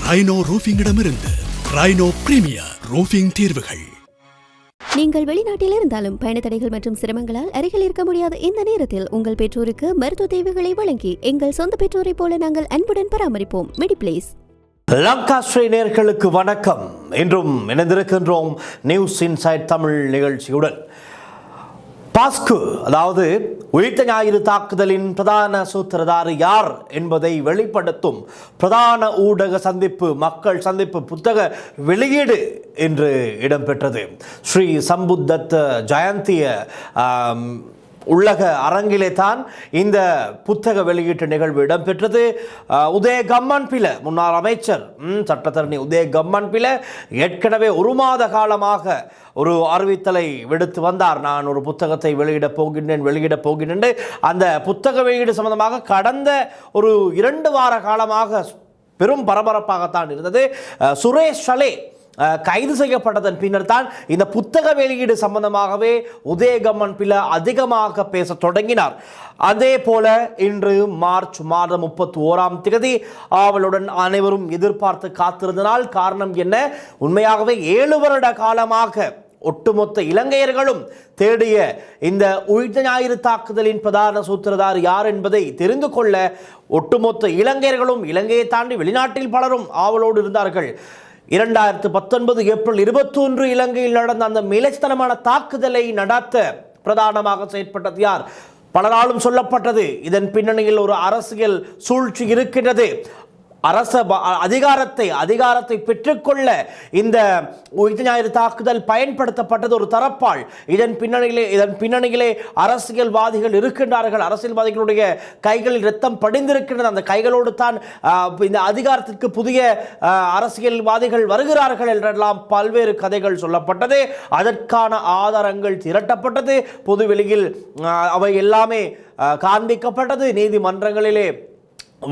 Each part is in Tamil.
ரைனோ ரூஃபிங்கிடமிருந்து ரைனோ பிரீமியர் ரூஃபிங் தீர்வுகள். நீங்கள் வெளிநாட்டில் இருந்தாலும் பயண தடைகள் மற்றும் சிரமங்களால் அருகில் இருக்க முடியாத இந்த நேரத்தில் உங்கள் பெற்றோருக்கு மருத்துவ தேவைகளை வழங்கி எங்கள் சொந்த பெற்றோரை போல நாங்கள் அன்புடன் பராமரிப்போம். மெடிப்ளேஸ். லங்கா ஸ்ரீ நேயர்களுக்கு வணக்கம். இன்றும் இணைந்திருக்கின்றோம் நியூஸ் இன்சைட் தமிழ் நிகழ்ச்சியுடன். பாஸ்கு, அதாவது உயிர்த்த ஞாயிறு தாக்குதலின் பிரதான சூத்திரதாரி யார் என்பதை வெளிப்படுத்தும் பிரதான ஊடக சந்திப்பு, மக்கள் சந்திப்பு, புத்தக வெளியீடு இன்று இடம்பெற்றது. ஸ்ரீ சம்புத்தத்த ஜெயந்திய உள்ளக அரங்கிலே தான் இந்த புத்தக வெளியீட்டு நிகழ்வு இடம்பெற்றது. உதய கம்மன்பில, முன்னாள் அமைச்சர், சட்டத்தரணி உதய கம்மன்பில ஏற்கனவே ஒரு மாத காலமாக ஒரு அறிவித்தலை விடுத்து வந்தார். நான் ஒரு புத்தகத்தை வெளியிடப் போகின்றேன். அந்த புத்தக வெளியீடு சம்பந்தமாக கடந்த ஒரு 2 வார காலமாக பெரும் பரபரப்பாகத்தான் இருந்தது. சுரேஷ் ஷலே கைது செய்யப்பட்டதன் பின்னர் தான் இந்த புத்தக வெளியீடு சம்பந்தமாகவே உதயகம்மன் பிள்ளை அதிகமாக பேச தொடங்கினார். அதே போல இன்று மார்ச் மாதம் 31ஆம் தேதி அவளுடன் அனைவரும் எதிர்பார்த்து காத்திருந்தனால் காரணம் என்ன? உண்மையாகவே 7 வருட காலமாக ஒட்டுமொத்த இலங்கையர்களும் தேடிய இந்த உயிர்த்த ஞாயிறு தாக்குதலின் பிரதான சூத்திரதார் யார் என்பதை தெரிந்து கொள்ள ஒட்டுமொத்த இலங்கையர்களும், இலங்கையை தாண்டி வெளிநாட்டில் பலரும் ஆவலோடு இருந்தார்கள். 2019 ஏப்ரல் 21 இலங்கையில் நடந்த அந்த மிலைத்தனமான தாக்குதலை நடத்த பிரதானமாக செயற்பட்டது யார்? பலராலும் சொல்லப்பட்டது, இதன் பின்னணியில் ஒரு அரசியல் சூழ்ச்சி இருக்கின்றது. அதிகாரத்தை பெற்றுக்கொள்ள இந்த உயிர்த்த ஞாயிறு தாக்குதல் பயன்படுத்தப்பட்டது ஒரு தரப்பால். இதன் பின்னணியிலே அரசியல்வாதிகள் இருக்கின்றார்கள். அரசியல்வாதிகளுடைய கைகளில் ரத்தம் படிந்திருக்கின்றது. அந்த கைகளோடு தான் இந்த அதிகாரத்திற்கு புதிய அரசியல்வாதிகள் வருகிறார்கள் என்றெல்லாம் பல்வேறு கதைகள் சொல்லப்பட்டது. அதற்கான ஆதாரங்கள் திரட்டப்பட்டது. பொதுவெளியில் அவை எல்லாமே காண்பிக்கப்பட்டது. நீதிமன்றங்களிலே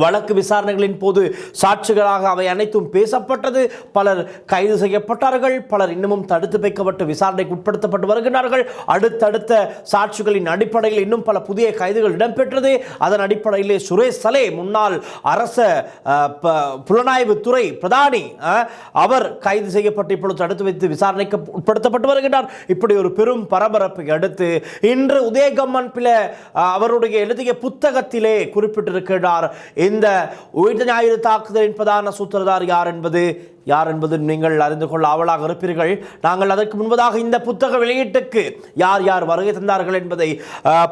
வழக்கு விசாரணைகளின் போது சாட்சிகளாக அவை அனைத்தும் பேசப்பட்டது. பலர் கைது செய்யப்பட்டார்கள், பலர் இன்னமும் தடுத்து வைக்கப்பட்டு விசாரணைக்கு உட்படுத்தப்பட்டு வருகிறார்கள். அடுத்தடுத்த சாட்சிகளின் அடிப்படையில் இன்னும் பல புதிய கைதுகள் இடம்பெற்றது. அதன் அடிப்படையிலே சுரேஷ் சலே, முன்னாள் அரச புலனாய்வு துறை பிரதானி, அவர் கைது செய்யப்பட்டு இப்பொழுது தடுத்து வைத்து விசாரணைக்கு உட்படுத்தப்பட்டு வருகிறார். இப்படி ஒரு பெரும் பரபரப்பை அடுத்து இன்று உதயகம்மன் பிள்ளை அவருடைய எழுதிய புத்தகத்திலே குறிப்பிட்டிருக்கிறார், இந்த உயிர்த்த ஞாயிறு தாக்குதலின் பிரதான சூத்திரதார் யார் என்பது நீங்கள் அறிந்து கொள்ள ஆவலாக இருப்பீர்கள். நாங்கள் அதற்கு முன்பதாக இந்த புத்தக வெளியீட்டுக்கு யார் யார் வருகை தந்தார்கள் என்பதை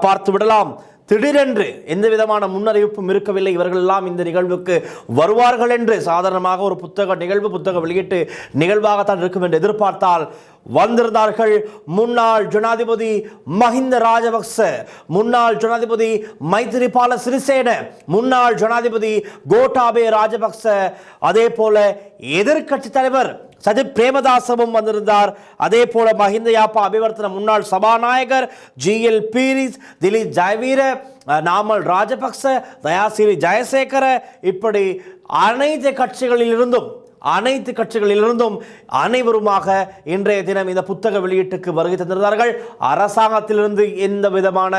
பார்த்து விடலாம். திடீரென்று எந்த விதமான முன்னறிவிப்பும் இருக்கவில்லை. இவர்கள் எல்லாம் இந்த நிகழ்வுக்கு வருவார்கள் என்று சாதாரணமாக ஒரு புத்தக வெளியீட்டு நிகழ்வாகத்தான் இருக்கும் என்று எதிர்பார்த்தால் வந்திருந்தார்கள். முன்னாள் ஜனாதிபதி மஹிந்த ராஜபக்ச, முன்னாள் ஜனாதிபதி மைத்திரிபால சிறிசேன, முன்னாள் ஜனாதிபதி கோட்டாபே ராஜபக்ச, அதே போல எதிர்கட்சி தலைவர் சஜித் பிரேமதாசவும் வந்திருந்தார். அதே போல மஹிந்த யாப்பா அபிவர்த்தன முன்னாள் சபாநாயகர் GL பீரிஸ், திலீப் ஜெயவீர, நாமல் ராஜபக்ச, தயாசிரி ஜெயசேகர, இப்படி அனைத்து கட்சிகளிலிருந்தும் அனைவருமாக இன்றைய தினம் இந்த புத்தக வெளியீட்டுக்கு வருகை தந்திருந்தார்கள். அரசாங்கத்திலிருந்து எந்த விதமான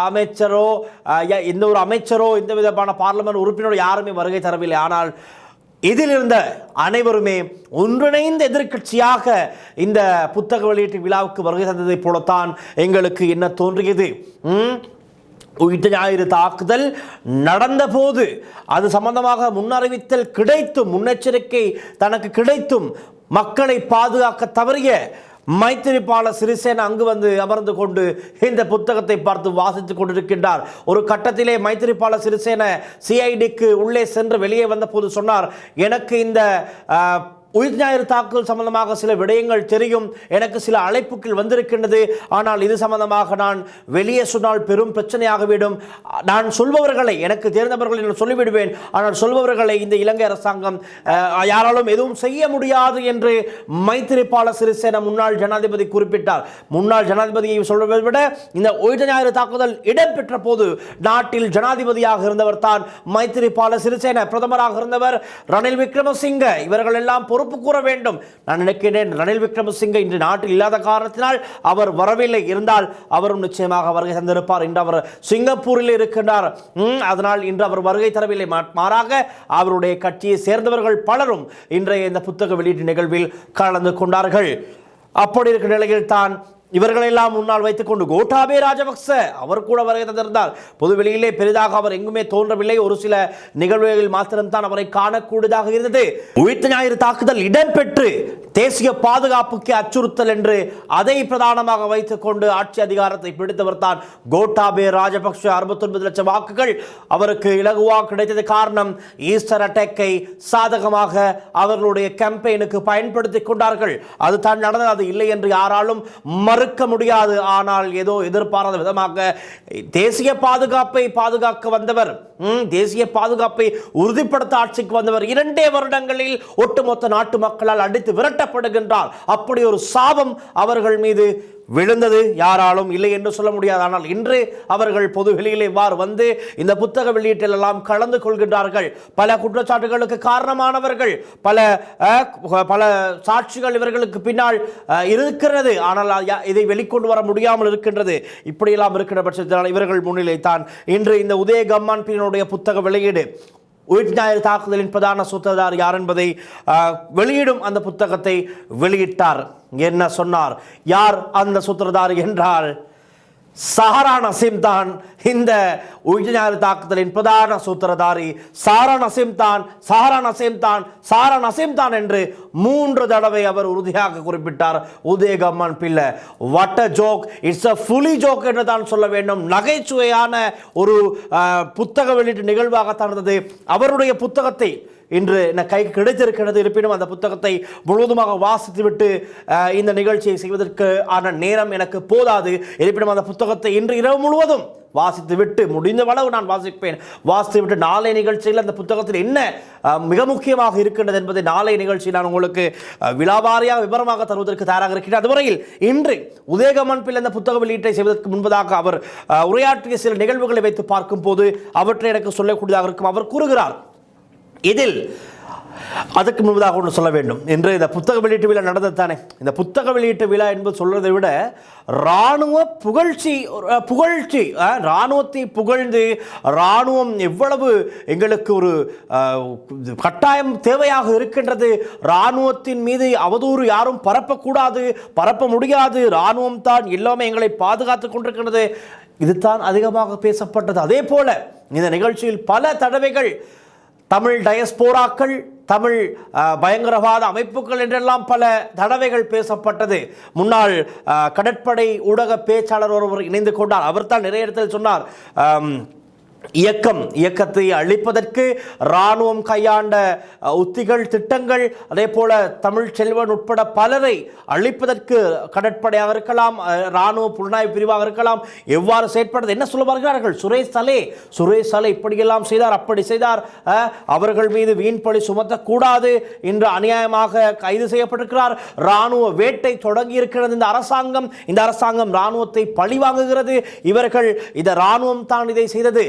அமைச்சரோ எந்த விதமான பார்லிமெண்ட் உறுப்பினரோ யாருமே வருகை தரவில்லை. ஆனால் இதில் இருந்த அனைவருமே ஒன்றிணைந்த எதிர்க்கட்சியாக இந்த புத்தக வெளியீட்டு விழாவுக்கு வருகை தந்ததை போலத்தான் எங்களுக்கு என்ன தோன்றியது. உயிர்த்த ஞாயிறு தாக்குதல் நடந்த போது அது சம்பந்தமாக முன்னறிவித்தல் கிடைத்தும், முன்னெச்சரிக்கை தனக்கு கிடைத்தும் மக்களை பாதுகாக்க தவறிய மைத்திரிபால சிறிசேன அங்கு வந்து அமர்ந்து கொண்டு இந்த புத்தகத்தை பார்த்து வாசித்துக் கொண்டிருக்கின்றார். ஒரு கட்டத்திலே மைத்திரிபால சிறிசேன CIDக்கு உள்ளே சென்று வெளியே வந்த போது சொன்னார், எனக்கு இந்த உயிர் ஞாயிறு தாக்குதல் சம்பந்தமாக சில விடயங்கள் தெரியும், எனக்கு சில அழைப்புகள் வந்திருக்கின்றது, ஆனால் இது சம்பந்தமாக நான் வெளியே சொன்னால் பெரும் பிரச்சனையாகிவிடும், நான் சொல்பவர்களை எனக்கு தெரிந்தவர்களை நான் சொல்லிவிடுவேன், ஆனால் சொல்பவர்களை இந்த இலங்கை அரசாங்கம் யாராலும் எதுவும் செய்ய முடியாது என்று மைத்திரிபால சிறிசேன முன்னாள் ஜனாதிபதி குறிப்பிட்டார். முன்னாள் ஜனாதிபதியை சொல்வதை விட இந்த உயிர் ஞாயிறு தாக்குதல் இடம்பெற்ற போது நாட்டில் ஜனாதிபதியாக இருந்தவர் தான் மைத்திரிபால சிறிசேன, பிரதமராக இருந்தவர் ரணில் விக்ரமசிங்க, இவர்கள் எல்லாம் பொறுப்பு பொறுப்பு கூற வேண்டும். நான் நினைக்கிறேன் ரணில் விக்ரமசிங்கே இன்று நாட்டில் இல்லாத காரணத்தினால் அவர் வரவில்லை. இருந்தால் அவரும் நிச்சயமாக வருகை தந்திருப்பார். இன்று அவர் சிங்கப்பூரில் இருக்கின்றார். அதனால் இன்று அவர் வருகை தரவில்லை. மாறாக அவருடைய கட்சியை சேர்ந்தவர்கள் பலரும் இன்றைய இந்த புத்தக வெளியீட்டு நிகழ்வில் கலந்து கொண்டார்கள். அப்படி இருக்கிற நிலையில் தான் இவர்களெல்லாம் முன்னால் வைத்துக் கொண்டு கோட்டாபே ராஜபக்ச அவர் கூட வருகை தந்திருந்தார். பொதுவெளியிலே பெரிதாக அவர் எங்குமே தோன்றவில்லை. ஒரு சில நிகழ்வுகளில் மாத்திரம்தான் அவரை காணக்கூடியதாக இருந்தது. உயிர்த்த ஞாயிறு தாக்குதல் இடம்பெற்று தேசிய பாதுகாப்புக்கு அச்சுறுத்தல் என்று அதை பிரதானமாக வைத்துக் கொண்டு ஆட்சி அதிகாரத்தை பிடித்தவர் தான் கோட்டாபே ராஜபக்ஷ. 69 லட்சம் வாக்குகள் அவருக்கு இலகுவாக கிடைத்தது. காரணம் ஈஸ்டர் அட்டாக்கை சாதகமாக அவர்களுடைய கேம்பெயினுக்கு பயன்படுத்திக் கொண்டார்கள். அது தான் நடந்தது. அது இல்லை என்று யாராலும் மறுக்க முடியாது. ஆனால் ஏதோ எதிர்பாராத விதமாக தேசிய பாதுகாப்பை பாதுகாக்க வந்தவர், தேசிய பாதுகாப்பை உறுதிப்படுத்த ஆட்சிக்கு வந்தவர் 2 வருடங்களில் ஒட்டுமொத்த நாட்டு மக்களால் அடித்து விரட்டப்படுகின்றார். அப்படி ஒரு சாபம் அவர்கள் மீது விழுந்தது. யாராலும் இல்லை என்று சொல்ல முடியாது. ஆனால் இன்று அவர்கள் பொது வெளியிலே இவ்வாறு வந்து இந்த புத்தக வெளியீட்டில் எல்லாம் கலந்து கொள்கின்றார்கள். பல குற்றச்சாட்டுகளுக்கு காரணமானவர்கள், பல சாட்சிகள் இவர்களுக்கு பின்னால் இருக்கிறது. ஆனால் இதை வெளிக்கொண்டு வர முடியாமல் இருக்கின்றது. இப்படியெல்லாம் இருக்கின்ற பட்சத்தினால் இவர்கள் முன்னிலை தான் இன்று இந்த உதய கம்மான் பின்னுடைய புத்தக வெளியீடு. உயிர்த்த ஞாயிறு தாக்குதலின் பிரதான சூத்திரதார் யார் என்பதை வெளியிடும் அந்த புத்தகத்தை வெளியிட்டார். என்ன சொன்னார்? யார் அந்த சூத்திரதார் என்றால் சஹரா நசீம் தான் இந்த உயிர்த்த ஞாயிறு தாக்குதலின் பிரதான சூத்திரதாரி. சஹரா நசீம் தான் என்று 3 தடவை அவர் உறுதியாக குறிப்பிட்டார் உதய கம்மான் பிள்ளை. What a joke, it's a fully joke என்று தான் சொல்ல வேண்டும். நகைச்சுவையான ஒரு புத்தக வெளியீட்டு நிகழ்வாகத்தான் இருந்தது. அவருடைய புத்தகத்தை இன்று கைக்கு கிடைத்திருக்கிறது. இருப்பினும் அந்த புத்தகத்தை முழுவதுமாக வாசித்துவிட்டு இந்த நிகழ்ச்சியை செய்வதற்கு ஆன நேரம் எனக்கு போதாது. இருப்பினும் அந்த புத்தகத்தை இன்று இரவு முழுவதும் வாசித்துவிட்டு முடிந்தவளவு நான் வாசித்துவிட்டு நாளை நிகழ்ச்சியில் அந்த புத்தகத்தில் என்ன மிக முக்கியமாக இருக்கின்றது என்பதை நாளை நிகழ்ச்சியில் நான் உங்களுக்கு விலாவாரியாக விவரமாக தருவதற்கு தயாராக இருக்கிறேன். அதுவரையில் இன்று உதய கம்மான் பிள்ளை அந்த புத்தக வெளியீட்டை செய்வதற்கு முன்பதாக அவர் உரையாற்றிய சில நிகழ்வுகளை வைத்து பார்க்கும் போது அவற்றை எனக்கு சொல்லக்கூடியதாக இருக்கும். அவர் கூறுகிறார், இதில் அதுக்கு முன்பதாக ஒன்று சொல்ல வேண்டும். இன்று இந்த புத்தக வெளியீட்டு விழா நடந்தது தானே. இந்த புத்தக வெளியீட்டு விழா என்பது சொல்றதை விட இராணுவ புகழ்ச்சி இராணுவத்தை புகழ்ந்து இராணுவம் எவ்வளவு எங்களுக்கு ஒரு கட்டாயம் தேவையாக இருக்கின்றது, இராணுவத்தின் மீது அவதூறு யாரும் பரப்பக்கூடாது, பரப்ப முடியாது, இராணுவம் தான் எல்லாமே எங்களை பாதுகாத்துக் கொண்டிருக்கின்றது, இதுதான் அதிகமாக பேசப்பட்டது. அதே போல இந்த நிகழ்ச்சியில் பல தடவைகள் தமிழ் டயஸ்போராக்கள், தமிழ் பயங்கரவாத அமைப்புகள் என்றெல்லாம் பல தடவைகள் பேசப்பட்டது. முன்னாள் கடற்படை ஊடக பேச்சாளர் ஒருவர் இணைந்து கொண்டார். அவர் தான் நிறைய இடத்தில் சொன்னார், இயக்கத்தை அழிப்பதற்கு இராணுவம் கையாண்ட உத்திகள், திட்டங்கள், அதே போல தமிழ் செல்வன் உட்பட பலரை அழிப்பதற்கு கடற்படையாக இருக்கலாம், இராணுவ புலனாய்வு பிரிவாக இருக்கலாம், எவ்வாறு செயற்படுறது என்ன சொல்ல வருகிறார்கள். சுரேஷ் சலே இப்படியெல்லாம் செய்தார், அப்படி செய்தார், அவர்கள் மீது வீண்பழி சுமத்தக்கூடாது என்று அநியாயமாக கைது செய்யப்பட்டிருக்கிறார், இராணுவ வேட்டை தொடங்கி இருக்கிறது இந்த அரசாங்கம் இராணுவத்தை பழி வாங்குகிறது, இவர்கள் இந்த இராணுவம் தான் இதை செய்தது,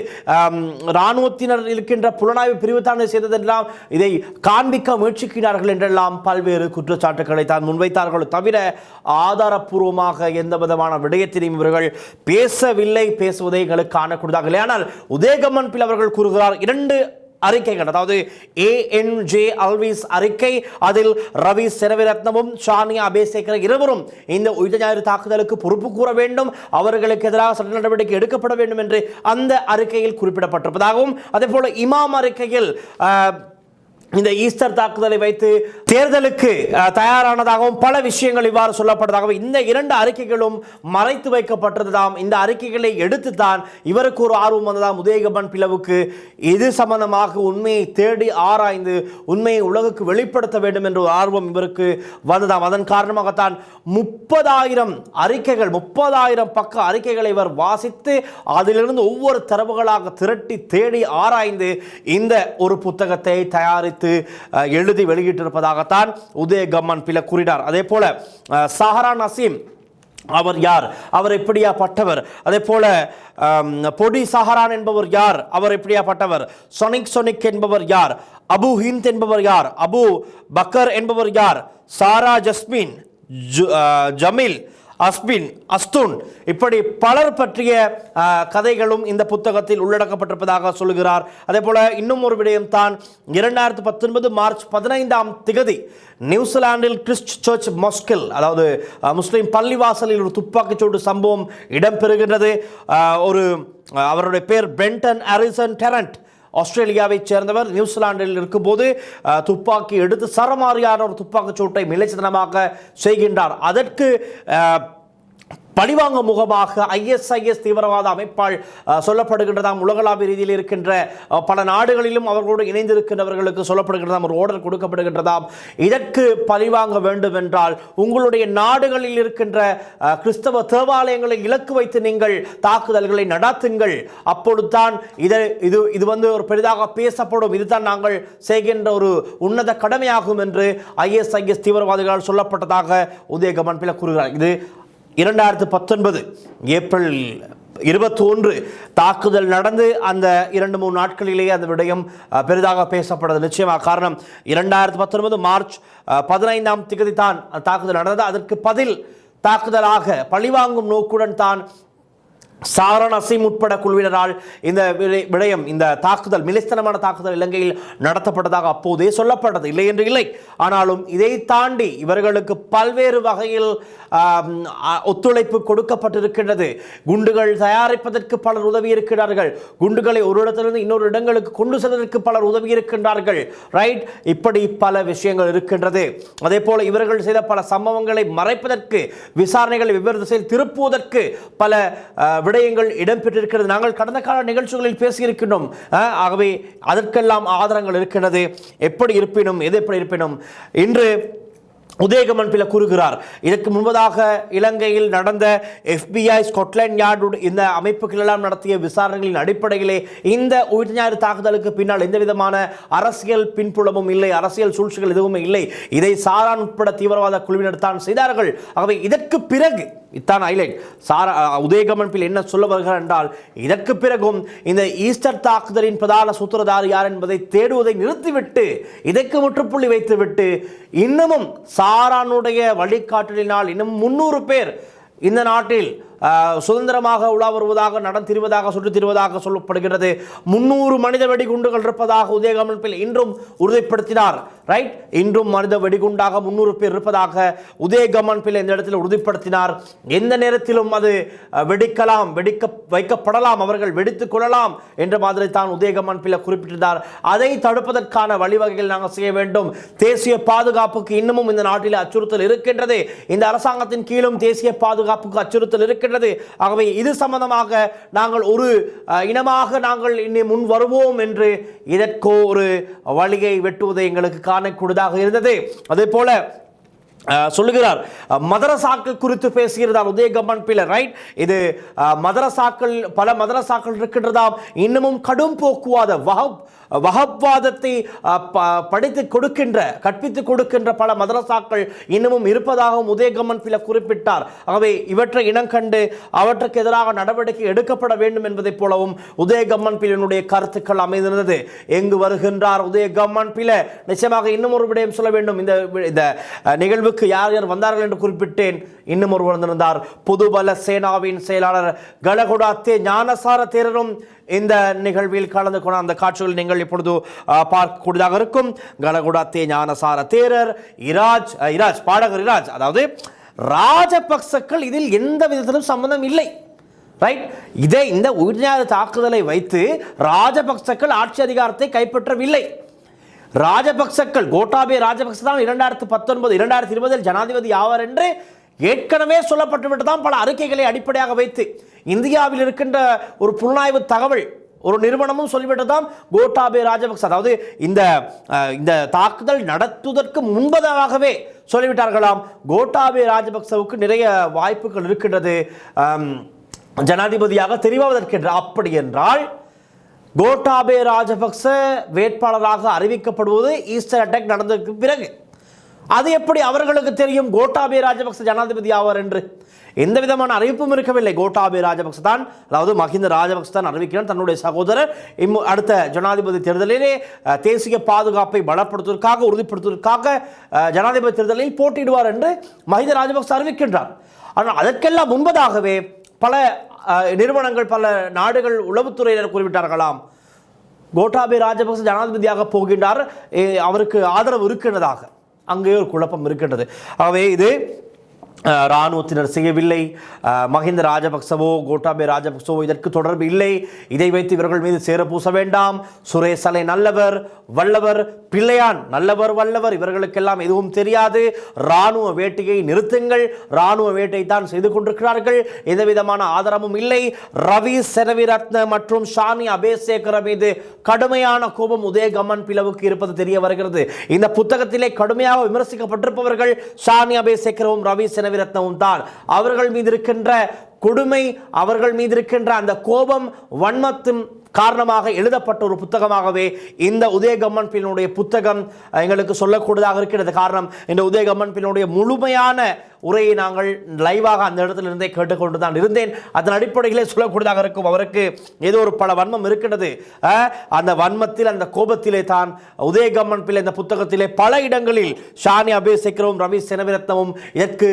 இராணுவத்தினர் இருக்கின்ற புலனாய்வு பிரிவு தான் செய்ததெல்லாம் இதை காண்பிக்க முயற்சிக்கிறார்கள் என்றெல்லாம் பல்வேறு குற்றச்சாட்டுக்களை தான் முன்வைத்தார்கள். தவிர ஆதாரப்பூர்வமாக எந்த விதமான விடயத்தினையும் இவர்கள் பேசவில்லை. பேசுவதை எங்களுக்கு காணக்கூடியதாக. ஆனால் உதய கம்மான் பிள்ளை அவர்கள் கூறுகிறார் 2 அறிக்கைகள், அதாவது ANJ அல்விஸ் அறிக்கை, அதில் ரவி செனவிரத்னமும் ஷானியா அபேசேகர் இருவரும் இந்த உயிர்த்த ஞாயிறு தாக்குதலுக்கு பொறுப்பு கூற வேண்டும், அவர்களுக்கு எதிராக சட்ட நடவடிக்கை எடுக்கப்பட வேண்டும் என்று அந்த அறிக்கையில் குறிப்பிடப்பட்டிருப்பதாகவும், அதே போல இமாம் அறிக்கையில் இந்த ஈஸ்டர் தாக்குதலை வைத்து தேர்தலுக்கு தயாரானதாகவும் பல விஷயங்கள் இவ்வாறு சொல்லப்பட்டதாகவும் இந்த 2 அறிக்கைகளும் மறைத்து வைக்கப்பட்டதாம். இந்த அறிக்கைகளை எடுத்துத்தான் இவருக்கு ஒரு ஆர்வம் வந்ததாம் உதய கம்மான் பிளவுக்கு. இது சம்பந்தமாக உண்மையை தேடி ஆராய்ந்து உண்மையை உலகுக்கு வெளிப்படுத்த வேண்டும் என்ற ஒரு ஆர்வம் இவருக்கு வந்ததாம். அதன் காரணமாகத்தான் 30,000 அறிக்கைகள், 30,000 பக்க அறிக்கைகளை இவர் வாசித்து அதிலிருந்து ஒவ்வொரு தரவுகளாக திரட்டி தேடி ஆராய்ந்து இந்த ஒரு புத்தகத்தை தயாரித்து எழுதி வெளியிட்டிருப்பதாகத்தான் உதய கம்மான் பிள்ளை கூறினார். அதே போல சஹரா நசீம் அவர் யார்? அவர் எப்படியாப்பட்டவர்? அதே போல பொடி சஹரான் என்பவர் யார்? அவர் எப்படியாப்பட்டவர்? சொனிக் என்பவர் யார்? அபு ஹிந்த் என்பவர் யார்? அபு பக்கர் என்பவர் யார்? சாரா ஜஸ்மின், ஜமீல், அஸ்துன், இப்படி பலர் பற்றிய கதைகளும் இந்த புத்தகத்தில் உள்ளடக்கப்பட்டிருப்பதாக சொல்லுகிறார். அதே போல இன்னும் ஒரு விடயம் தான், 2019 மார்ச் 15 நியூசிலாந்தில் கிறிஸ்ட் சர்ச் மொஸ்கில், அதாவது முஸ்லிம் பள்ளிவாசலில் ஒரு துப்பாக்கிச்சூடு சம்பவம் இடம்பெறுகின்றது. அவருடைய பேர் பிரெண்டன் ஹாரிசன் டெரண்ட், ஆஸ்திரேலியாவைச் சேர்ந்தவர். நியூசிலாந்தில் இருக்கும்போது துப்பாக்கி எடுத்து சரமாரியான ஒரு துப்பாக்கிச் சூட்டை மிலைச்சதனமாக செய்கின்றார். அதற்கு பழிவாங்க முகமாக ISIS தீவிரவாத அமைப்பால் சொல்லப்படுகின்றதாம். உலகளாவிய ரீதியில் இருக்கின்ற பல நாடுகளிலும் அவர்களோடு இணைந்திருக்கின்றவர்களுக்கு சொல்லப்படுகின்றதாம், ஒரு ஆர்டர் கொடுக்கப்படுகின்றதாம். இதற்கு பழிவாங்க வேண்டும் என்றால் உங்களுடைய நாடுகளில் இருக்கின்ற கிறிஸ்தவ தேவாலயங்களை இலக்கு வைத்து நீங்கள் தாக்குதல்களை நடத்துங்கள். அப்பொழுதுதான் இது ஒரு பெரிதாக பேசப்படும். இதுதான் நாங்கள் செய்கின்ற ஒரு உன்னத கடமையாகும் என்று ISIS தீவிரவாதிகளால் சொல்லப்பட்டதாக உதயகமன் பிள்ளை கூறுகிறார். இது 2019 ஏப்ரல் 21 தாக்குதல் நடந்து அந்த 2-3 நாட்களிலேயே அந்த விடயம் பெரிதாக பேசப்பட்டது. நிச்சயமாக காரணம் 2019 மார்ச் 15 தான் தாக்குதல் நடந்தது. அதற்கு பதில் தாக்குதலாக பழிவாங்கும் நோக்குடன் தான் சாரா நசீம் உட்பட குழுவினரால் இந்த விடயம், இந்த தாக்குதல், மிலிஸ்தனமான தாக்குதல் இலங்கையில் நடத்தப்பட்டதாக அப்போதே சொல்லப்பட்டது. இல்லை என்று இல்லை. ஆனாலும் இதை தாண்டி இவர்களுக்கு பல்வேறு வகையில் ஒத்துழைப்பு கொடுக்கப்பட்டிருக்கின்றது. குண்டுகள் தயாரிப்பதற்கு பலர் உதவி இருக்கிறார்கள். குண்டுகளை ஒரு இடத்திலிருந்து இன்னொரு இடங்களுக்கு கொண்டு செல்வதற்கு பலர் உதவி இருக்கின்றார்கள். ரைட், இப்படி பல விஷயங்கள் இருக்கின்றது. அதே போல இவர்கள் செய்த பல சம்பவங்களை மறைப்பதற்கு, விசாரணைகளை வெவ்வேறு திசையில் திருப்புவதற்கு பல விடயங்கள் இடம்பெற்றிருக்கிறது. நாங்கள் கடந்த கால நிகழ்ச்சிகளில் பேசியிருக்கின்றோம். ஆகவே அதற்கெல்லாம் ஆதாரங்கள் இருக்கின்றது. எப்படி இருப்பினும், எது எப்படி இருப்பினும், இன்று உதயகமன் பிள்ளை கூறுகிறார், இதற்கு முன்பதாக இலங்கையில் நடந்த FBI, ஸ்காட்லாந்து யார்டு இந்த அமைப்புகள் எல்லாம் நடத்திய விசாரணைகளின் அடிப்படையிலே இந்த உயிர் ஞாயிறு தாக்குதலுக்கு பின்னால் எந்த விதமான அரசியல் பின்புலமும் இல்லை, அரசியல் சூழ்ச்சிகள் எதுவும் இல்லை. இதை சாரான் உட்பட தீவிரவாத குழுவினர் தான் செய்தார்கள். ஆகவே இதற்கு பிறகு இத்தான் ஹைலைட். உதயகமன் பிள்ளை என்ன சொல்ல வருகிறார் என்றால், இதற்கு பிறகும் இந்த ஈஸ்டர் தாக்குதலின் பிரதான சூத்திரதாரி யார் என்பதை தேடுவதை நிறுத்திவிட்டு, இதற்கு முற்றுப்புள்ளி வைத்துவிட்டு, இன்னமும் சாரானுடைய வழிகாட்டலினால் இன்னும் 300 பேர் இந்த நாட்டில் சுதந்திரமாக உலா வருவதாக, நடந்திருவதாக, சுற்றித் திருவதாக சொல்லப்படுகிறது. 300 மனித வெடிகுண்டுகள் இருப்பதாக உதயகமன் பிள்ளை இன்றும் உறுதிப்படுத்தினார். ரைட், இன்றும் மனித வெடிகுண்டாக 300 பேர் இருப்பதாக உதயகமன் பிள்ளை இந்த இடத்தில் உறுதிப்படுத்தினார். எந்த நேரத்திலும் அது வெடிக்கலாம், வைக்கப்படலாம், அவர்கள் வெடித்துக் கொள்ளலாம் என்ற மாதிரி தான் உதயகமன் பிள்ளை குறிப்பிட்டிருந்தார். அதை தடுப்பதற்கான வழிவகைகள் நாங்கள் செய்ய வேண்டும். தேசிய பாதுகாப்புக்கு இன்னமும் இந்த நாட்டில் அச்சுறுத்தல் இருக்கின்றது. இந்த அரசாங்கத்தின் கீழும் தேசிய பாதுகாப்புக்கு அச்சுறுத்தல் இருக்கின்றது. ஆகவே இது சம்பந்தமாக நாங்கள் ஒரு இனமாக நாங்கள் இன்னும் முன் வருவோம் என்று இதற்கோ ஒரு வழியை வெட்டுவதை எங்களுக்கு காணக்கூடியதாக இருந்தது. அதே போல சொல்லுகிறார், மதரசாக்கள் குறித்து பேசுகிறார் உதயகமன் பிள்ளை. ரைட், இது மதரசாக்கள், பல மதரசாக்கள் இருக்கின்றதாம். இன்னமும் கடும் போக்குவாத வஹப்வாதத்தை படித்துக் கொடுக்கின்ற, கற்பித்துக் கொடுக்கின்ற பல மதரசாக்கள் இன்னமும் இருப்பதாகவும் உதயகமன் பிள்ளை குறிப்பிட்டார். ஆகவே இவற்றை இனம் கண்டு அவற்றுக்கு எதிராக நடவடிக்கை எடுக்கப்பட வேண்டும் என்பதைப் போலவும் உதயகமன் பிள்ளையினுடைய கருத்துக்கள் அமைந்திருந்தது. எங்கு வருகின்றார் உதயகமன் பிள்ளை? நிச்சயமாக இன்னும் ஒரு விடயம் சொல்ல வேண்டும். இந்த நிகழ்வுக்கு யார் யார் வந்தார்கள் என்று குறிப்பிட்டேன். இன்னும் ஒருவர் வந்திருந்தார். பொதுபல சேனாவின் செயலாளர் கலகுடாத்தே ஞானசார தேரரும் இந்த நிகழ்வில் கலந்து கொண்ட அந்த காட்சிகள் நீங்கள் இப்பொழுது பார்க்கக்கூடியதாக இருக்கும். கலகுடாத்தே ஞானசார தேரர், இராஜ் பாடகர் இராஜ், அதாவது ராஜபக்சக்கள் இதில் எந்த விதத்திலும் சம்பந்தம் இல்லை. ரைட், இந்த உயிர்ஞாயிறு தாக்குதலை வைத்து ராஜபக்சக்கள் ஆட்சி அதிகாரத்தை கைப்பற்றவில்லை. ராஜபக்சக்கள், கோட்டாபே ராஜபக்ச தான் 2019-2020 ஜனாதிபதி ஆவார் என்று ஏற்கனவே சொல்லப்பட்டுவிட்டதான். பல அறிக்கைகளை அடிப்படையாக வைத்து இந்தியாவில் இருக்கின்ற ஒரு புலனாய்வு தகவல் ஒரு நிறுவனமும் சொல்லிவிட்டதாம். கோட்டாபே ராஜபக்ச, அதாவது இந்த தாக்குதல் நடத்துவதற்கு முன்பதாகவே சொல்லிவிட்டார்களாம். கோட்டாபே ராஜபக்சவுக்கு நிறைய வாய்ப்புகள் இருக்கின்றது ஜனாதிபதியாக தெரிவதற்கு. அப்படி என்றால் கோட்டாபே ராஜபக்ச வேட்பாளராக அறிவிக்கப்படுவது ஈஸ்டர் அட்டாக் நடந்ததற்கு பிறகு. அது எப்படி அவர்களுக்கு தெரியும் கோட்டாபய ராஜபக்ச ஜனாதிபதி ஆவார் என்று? எந்த விதமான அறிவிப்பும் இருக்கவில்லை. கோட்டாபய ராஜபக்ச தான், அதாவது மஹிந்த ராஜபக்ச தான் அறிவிக்கிறார் தன்னுடைய சகோதரர் அடுத்த ஜனாதிபதி தேர்தலிலே தேசிய பாதுகாப்பை பலப்படுத்துவதற்காக, உறுதிப்படுத்துவதற்காக ஜனாதிபதி தேர்தலில் போட்டியிடுவார் என்று மஹிந்த ராஜபக்ச அறிவிக்கின்றார். ஆனால் அதற்கெல்லாம் முன்பதாகவே பல நிறுவனங்கள், பல நாடுகள், உளவுத்துறையினர் குறிப்பிட்டார்களாம், கோட்டாபய ராஜபக்ச ஜனாதிபதியாக போகின்றார், அவருக்கு ஆதரவு இருக்கின்றதாக. அங்கே ஒரு குழப்பம் இருக்கின்றது. ஆகவே இது இராணுவத்தினர் செய்யவில்லை, மஹிந்த ராஜபக்சவோ கோட்டாபய ராஜபக்சவோ இதற்கு தொடர்பு இல்லை, இதை வைத்து இவர்கள் மீது சேர பூச வேண்டாம். சுரேஷ் அலை நல்லவர் வல்லவர், பிள்ளையான் நல்லவர் வல்லவர், இவர்களுக்கெல்லாம் எதுவும் தெரியாது, இராணுவ வேட்டையை நிறுத்துங்கள், இராணுவ வேட்டை தான் செய்து கொண்டிருக்கிறார்கள், எந்த விதமான ஆதாரமும் இல்லை. ரவி செனவிரத்ன மற்றும் ஷானி அபேசேகர மீது கடுமையான கோபம் உதயகம்மன் பிளவுக்கு இருப்பது தெரிய வருகிறது. இந்த புத்தகத்திலே கடுமையாக விமர்சிக்கப்பட்டிருப்பவர்கள் ஷானி அபேசேகரவும் ரவி செனவிரத்னவும் தான். அவர்கள் மீது இருக்கின்ற கொடுமை, அவர்கள் மீது இருக்கின்ற அந்த கோபம், வன்மத்தின் காரணமாக எழுதப்பட்ட ஒரு புத்தகமாகவே இந்த உதயகம்மன் பிள்ளையுடைய புத்தகம் எங்களுக்கு சொல்லக்கூடியதாக இருக்கிறது. காரணம், இந்த உதயகம்மன் பிள்ளையுடைய முழுமையான உரையை நாங்கள் லைவாக அந்த இடத்துல இருந்தே கேட்டுக்கொண்டு தான் இருந்தேன். அதன் அடிப்படையிலே சொல்லக்கூடியதாக இருக்கும். அவருக்கு ஏதோ ஒரு பல வன்மம் இருக்கின்றது. அந்த வன்மத்தில், அந்த கோபத்திலே தான் உதயகம்மன் பிள்ளை இந்த புத்தகத்திலே பல இடங்களில் ஷானி அபேசேகரவும் ரவி செனவிரத்னவும் இதற்கு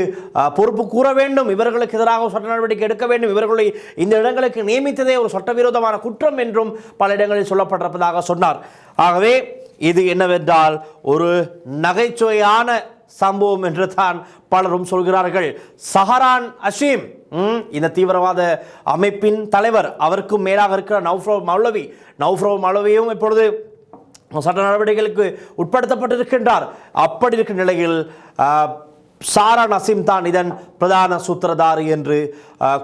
பொறுப்பு கூற வேண்டும், இவர்களுக்கு எதிராக சட்ட நடவடிக்கை எடுக்க வேண்டும், இவர்களை இந்த இடங்களுக்கு நியமித்ததே ஒரு சட்டவிரோதமான குற்றம் என்றும் பல இடங்களில் சொல்லப்பட்டிருப்பதாக சொன்னார். ஆகவே இது என்னவென்றால் ஒரு நகைச்சுவையான சம்பவம் என்று தான் பலரும் சொல்கிறார்கள். சஹரான் ஹஷீம், இந்த தீவிரவாத அமைப்பின் தலைவர், அவருக்கும் மேலாக இருக்கிற நௌஃபர் மௌலவியும் இப்பொழுது சட்ட நடவடிக்கைகளுக்கு உட்படுத்தப்பட்டிருக்கின்றார். அப்படி இருக்கிற நிலையில் சாரா நசீம் தான் இதன் பிரதான சூத்திரதாரி என்று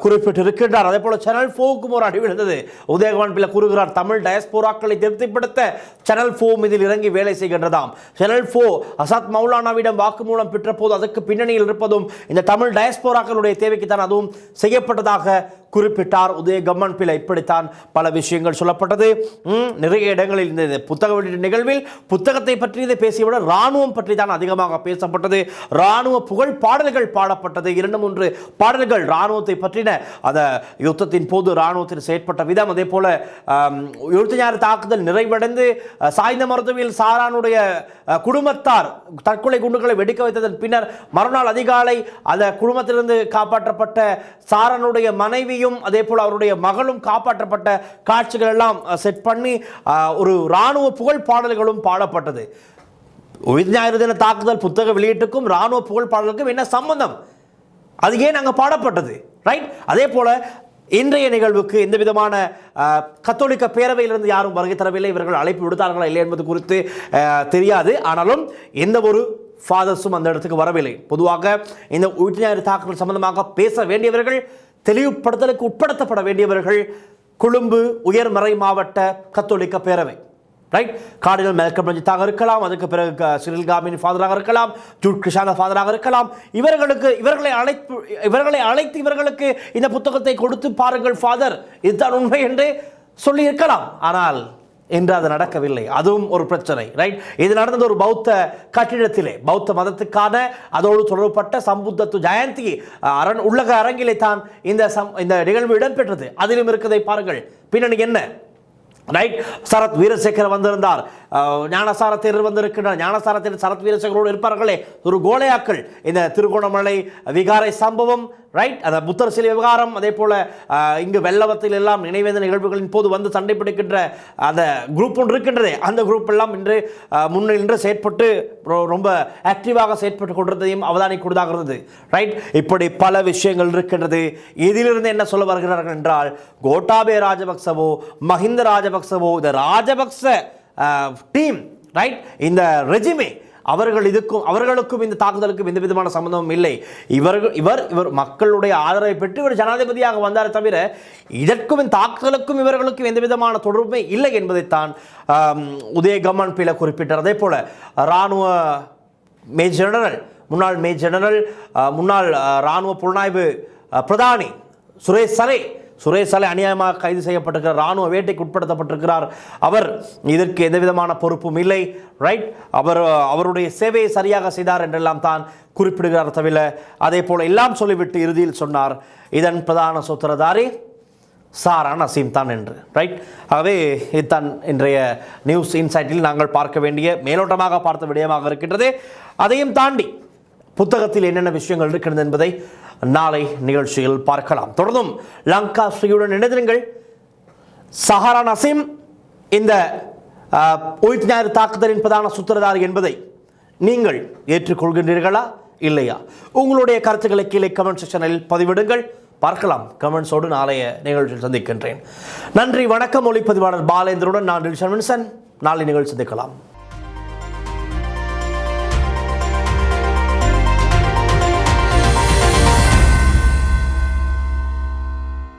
குறிப்பிட்டிருக்கின்றார். அதே போல சேனல் 4க்கும் ஒரு அடி விழுந்தது. உதயகம்மன் பிள்ளை கூறுகிறார், தமிழ் டயஸ்போராக்களை திருப்திப்படுத்த சேனல் 4 இதில் இறங்கி வேலை செய்கின்றதாம். சேனல் 4 அசாத் மௌலானாவிடம் வாக்குமூலம் பெற்ற போது அதற்கு பின்னணியில் இருப்பதும் இந்த தமிழ் டயஸ்போராக்களுடைய தேவைக்கு தான் அதுவும் செய்யப்பட்டதாக குறிப்பிட்டார் உதயகம்மன் பிள்ளை. இப்படித்தான் பல விஷயங்கள் சொல்லப்பட்டது. நிறைய இடங்களில் இந்த புத்தக வெளியீட்டு நிகழ்வில் புத்தகத்தை பற்றியதை பேசியவிட இராணுவம் பற்றி தான் அதிகமாக பேசப்பட்டது. இராணுவ புகழ் பாடல்கள் பாடப்பட்டது. 2-3 பாடல்கள் இராணுவத்தை பற்றின அந்த யுத்தத்தின் போது இராணுவத்தில் செயற்பட்ட விதம், அதே போல 76 தாக்குதல் நிறைவடைந்து சாய்ந்த மருத்துவில் சாரானுடைய குடும்பத்தார் தற்கொலை குண்டுகளை வெடிக்க வைத்ததன் பின்னர் மறுநாள் அதிகாலை அந்த குடும்பத்திலிருந்து காப்பாற்றப்பட்ட சாரானுடைய மனைவியும் அதே போல அவருடைய மகளும் காப்பாற்றப்பட்ட காட்சிகள் எல்லாம் செட் பண்ணி ஒரு இராணுவ புகழ் பாடல்களும் பாடப்பட்டது. ஞாயிறு தின தாக்குதல் புத்தக வெளியீட்டுக்கும் இராணுவ புகழ் பாடலுக்கும் என்ன சம்பந்தம்? அது ஏன் அங்கே பாடப்பட்டது? ரைட். அதே போல இன்றைய நிகழ்வுக்கு எந்த விதமான கத்தோலிக்க பேரவையிலிருந்து யாரும் வருகை தரவில்லை. இவர்கள் அழைப்பு விடுத்தார்களா இல்லை என்பது குறித்து தெரியாது. ஆனாலும் எந்த ஒரு ஃபாதர்ஸும் அந்த இடத்துக்கு வரவில்லை. பொதுவாக இந்த ஞாயிறு தாக்குதல் சம்பந்தமாக பேச வேண்டியவர்கள், தெளிவுபடுத்தலுக்கு உட்படுத்தப்பட வேண்டியவர்கள் கொழும்பு உயர்மறை மாவட்ட கத்தோலிக்க பேரவை. ரைட். கார்டினல் மேல்கம் ரஞ்சித்தாக இருக்கலாம், அதுக்கு பிறகு சிரில் காமினி ஃபாதராக இருக்கலாம், ஜூட் கிருஷாந்த ஃபாதராக இருக்கலாம். இவர்களை அழைத்து இவர்களுக்கு இந்த புத்தகத்தை கொடுத்து பாருங்கள் ஃபாதர், இதுதான் உண்மை என்று சொல்லி இருக்கலாம். ஆனால் என்று அது நடக்கவில்லை. அதுவும் ஒரு பிரச்சனை. ரைட். இது நடந்தது ஒரு பௌத்த கட்டிடத்திலே, பௌத்த மதத்துக்கான அதோடு தொடர்பட்ட சம்புத்தத்து ஜெயந்தி உள்ளக அரங்கிலே தான் இந்த நிகழ்வு இடம்பெற்றது. அதிலும் இருக்கதை பாருங்கள். பின்னணி என்ன? ரைட். சரத் வீரசேகர் வந்திருந்தார், ஞானசார தேரர் வந்திருக்கிறார். ஞானசார தேரர் சரத் வீரசேகரோடு இருப்பார்களே, ஒரு கோலையாக்கள். இந்த திருகோணமலை விகாரை சம்பவம், ரைட், அந்த புத்தர் சிலை விவகாரம், அதே போல இங்கு வெள்ளவத்தில் எல்லாம் நினைவேந்த நிகழ்வுகளின் போது வந்து சண்டை பிடிக்கின்ற அந்த குரூப் ஒன்று இருக்கின்றதே, அந்த குரூப் எல்லாம் இன்று முன்னின்று செயற்பட்டு ரொம்ப ஆக்டிவாக செயற்பட்டு கொண்டிருந்ததையும் அவதானிக்கூடியதாக இருந்தது. ரைட். இப்படி பல விஷயங்கள் இருக்கின்றது. இதிலிருந்து என்ன சொல்ல வருகிறார்கள் என்றால், கோட்டாபய ராஜபக்சவோ மஹிந்த ராஜபக்சவோ இந்த ராஜபக்ச டீம், ரைட், இந்த ரெஜிமே அவர்களுக்கும் இந்த தாக்குதலுக்கும் எந்த விதமான சம்பந்தமும் இல்லை. இவர் மக்களுடைய ஆதரவை பெற்று இவர் ஜனாதிபதியாக வந்தார் தவிர இதற்கும் இந்த தாக்குதலுக்கும் இவர்களுக்கும் எந்த விதமான தொடர்புமே இல்லை என்பதைத்தான் உதயகம்மன் பிள்ளை குறிப்பிட்டார். அதே போல இராணுவ முன்னாள் இராணுவ புலனாய்வு பிரதானி சுரேஷ் சுரேஷ் சாலை அநியாயமாக கைது செய்யப்பட்டிருக்கிறார், இராணுவ வேட்டைக்கு உட்படுத்தப்பட்டிருக்கிறார், அவர் இதற்கு எந்த விதமான பொறுப்பும் இல்லை, ரைட், அவருடைய சேவையை சரியாக செய்தார் என்றெல்லாம் தான் குறிப்பிடுகிறார் தவிர அதே போல எல்லாம் சொல்லிவிட்டு இறுதியில் சொன்னார் இதன் பிரதான சூத்திரதாரி சாரா நசீம் தான் என்று, ரைட். ஆகவே இதுதான் இன்றைய நியூஸ் இன்சைட்டில் நாங்கள் பார்க்க வேண்டிய மேலோட்டமாக பார்த்த விடயமாக இருக்கின்றது. அதையும் தாண்டி புத்தகத்தில் என்னென்ன விஷயங்கள் இருக்கிறது என்பதை நாளை நிகழ்ச்சியில் பார்க்கலாம். தொடர்ந்தும் லங்கா ஸ்ரீயுடன் இணைந்திருங்கள். சஹாரா நசீம் இந்த உயிர்த்த ஞாயிறு தாக்குதலின் பிரதான சூத்திரதாரி என்பதை நீங்கள் ஏற்றுக்கொள்கின்றீர்களா இல்லையா? உங்களுடைய கருத்துக்களை கீழே கமெண்ட் செக்ஷனில் பதிவிடுங்கள். பார்க்கலாம். கமெண்ட்ஸோடு நாளைய நிகழ்ச்சியில் சந்திக்கின்றேன். நன்றி, வணக்கம். ஒளிப்பதிவாளர் பாலேந்திரனுடன் நான் டில்ஷன் வின்சன். நாளை நிகழ்ச்சி சந்திக்கலாம்.